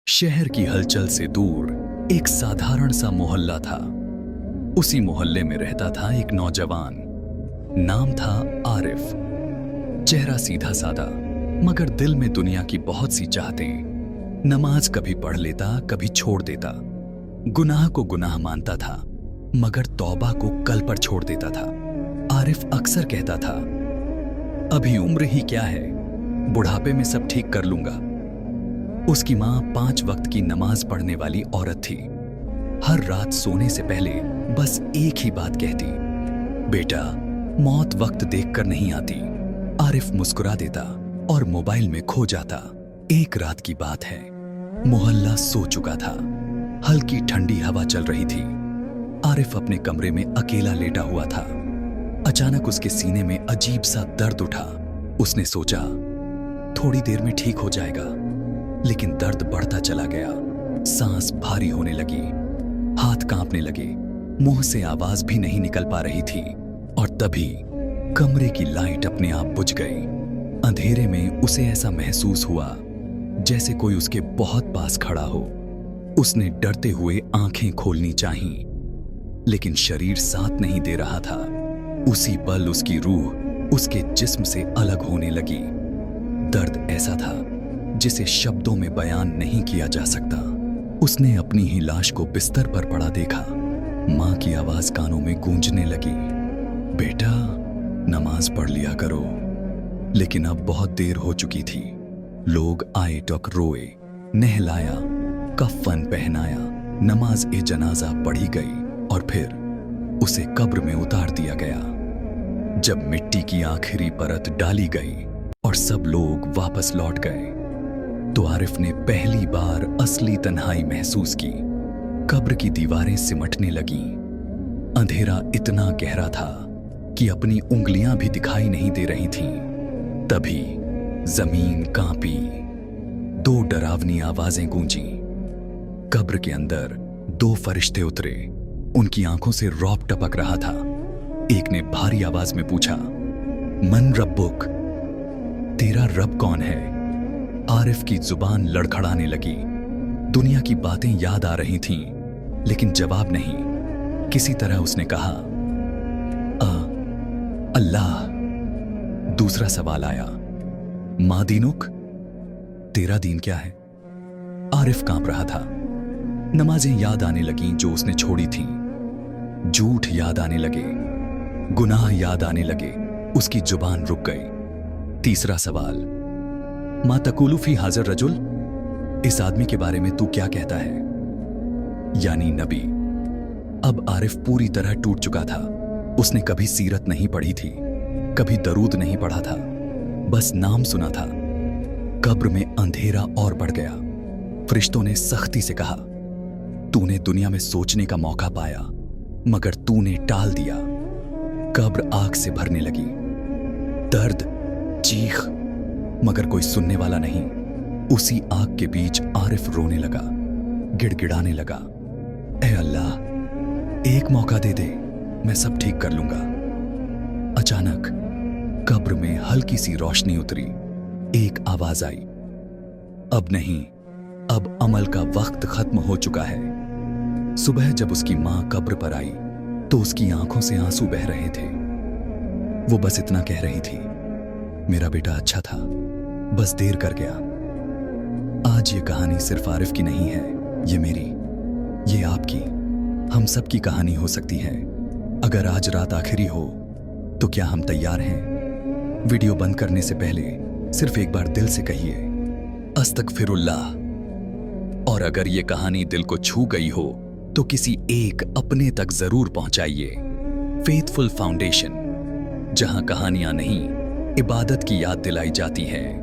शहर की हलचल से दूर एक साधारण सा मोहल्ला था। उसी मोहल्ले में रहता था एक नौजवान। नाम था आरिफ। चेहरा सीधा सादा, मगर दिल में दुनिया की बहुत सी चाहतें। नमाज कभी पढ़ लेता, कभी छोड़ देता। गुनाह को गुनाह मानता था, मगर तौबा को कल पर छोड़ देता था। आरिफ अक्सर कहता था, अभी उम्र ही क्या है, बुढ़ापे में सब ठीक कर लूंगा। उसकी मां 5 वक्त की नमाज पढ़ने वाली औरत थी। हर रात सोने से पहले बस एक ही बात कहती, बेटा, मौत वक्त देखकर नहीं आती। आरिफ मुस्कुरा देता और मोबाइल में खो जाता। एक रात की बात है, मोहल्ला सो चुका था। हल्की ठंडी हवा चल रही थी। आरिफ अपने कमरे में अकेला लेटा हुआ था। अचानक उसके सीने में अजीब सा दर्द उठा। उसने सोचा, थोड़ी देर में ठीक हो जाएगा, लेकिन दर्द बढ़ता चला गया। सांस भारी होने लगी, हाथ कांपने लगे, मुंह से आवाज भी नहीं निकल पा रही थी। और तभी कमरे की लाइट अपने आप बुझ गई। अंधेरे में उसे ऐसा महसूस हुआ जैसे कोई उसके बहुत पास खड़ा हो। उसने डरते हुए आंखें खोलनी चाहीं, लेकिन शरीर साथ नहीं दे रहा था। उसी पल उसकी रूह उसके जिस्म से अलग होने लगी। दर्द ऐसा था जिसे शब्दों में बयान नहीं किया जा सकता। उसने अपनी ही लाश को बिस्तर पर पड़ा देखा। मां की आवाज कानों में गूंजने लगी, बेटा, नमाज पढ़ लिया करो। लेकिन अब बहुत देर हो चुकी थी। लोग आए, टक रोए, नहलाया, कफन पहनाया, नमाज ए जनाजा पढ़ी गई और फिर उसे कब्र में उतार दिया गया। जब मिट्टी की आखिरी परत डाली गई और सब लोग वापस लौट गए, तो आरिफ ने पहली बार असली तन्हाई महसूस की। कब्र की दीवारें सिमटने लगीं। अंधेरा इतना गहरा था कि अपनी उंगलियां भी दिखाई नहीं दे रही थीं। तभी जमीन कांपी, 2 डरावनी आवाजें गूंजीं। कब्र के अंदर 2 फरिश्ते उतरे। उनकी आंखों से रौब टपक रहा था। एक ने भारी आवाज में पूछा, मन रब्बुक, तेरा रब कौन है? आरिफ की जुबान लड़खड़ाने लगी। दुनिया की बातें याद आ रही थीं, लेकिन जवाब नहीं। किसी तरह उसने कहा, अल्लाह। दूसरा सवाल आया, मां दीनुक, तेरा दीन क्या है? आरिफ कांप रहा था। नमाजें याद आने लगीं जो उसने छोड़ी थीं। झूठ याद आने लगे, गुनाह याद आने लगे। उसकी जुबान रुक गई। तीसरा सवाल, मा तकुलु फी हाज़र रजुल, इस आदमी के बारे में तू क्या कहता है? यानी नबी। अब आरिफ पूरी तरह टूट चुका था। उसने कभी सीरत नहीं पढ़ी थी, कभी दरूद नहीं पढ़ा था, बस नाम सुना था। कब्र में अंधेरा और बढ़ गया। फरिश्तों ने सख्ती से कहा, तूने दुनिया में सोचने का मौका पाया, मगर तूने टाल दिया। कब्र आग से भरने लगी। दर्द, चीख, मगर कोई सुनने वाला नहीं। उसी आग के बीच आरिफ रोने लगा, गिड़गिड़ाने लगा, ऐ अल्लाह, एक मौका दे दे, मैं सब ठीक कर लूंगा। अचानक कब्र में हल्की सी रोशनी उतरी। एक आवाज आई, अब नहीं, अब अमल का वक्त खत्म हो चुका है। सुबह जब उसकी मां कब्र पर आई तो उसकी आंखों से आंसू बह रहे थे। वो बस इतना कह रही थी, मेरा बेटा अच्छा था, बस देर कर गया। आज ये कहानी सिर्फ आरिफ की नहीं है, ये मेरी, ये आपकी, हम सब की कहानी हो सकती है। अगर आज रात आखिरी हो तो क्या हम तैयार हैं? वीडियो बंद करने से पहले सिर्फ एक बार दिल से कहिए, अस्तगफिरुल्लाह। और अगर ये कहानी दिल को छू गई हो तो किसी एक अपने तक जरूर पहुंचाइए। फेथफुल फाउंडेशन, जहां कहानियां नहीं, इबादत की याद दिलाई जाती है।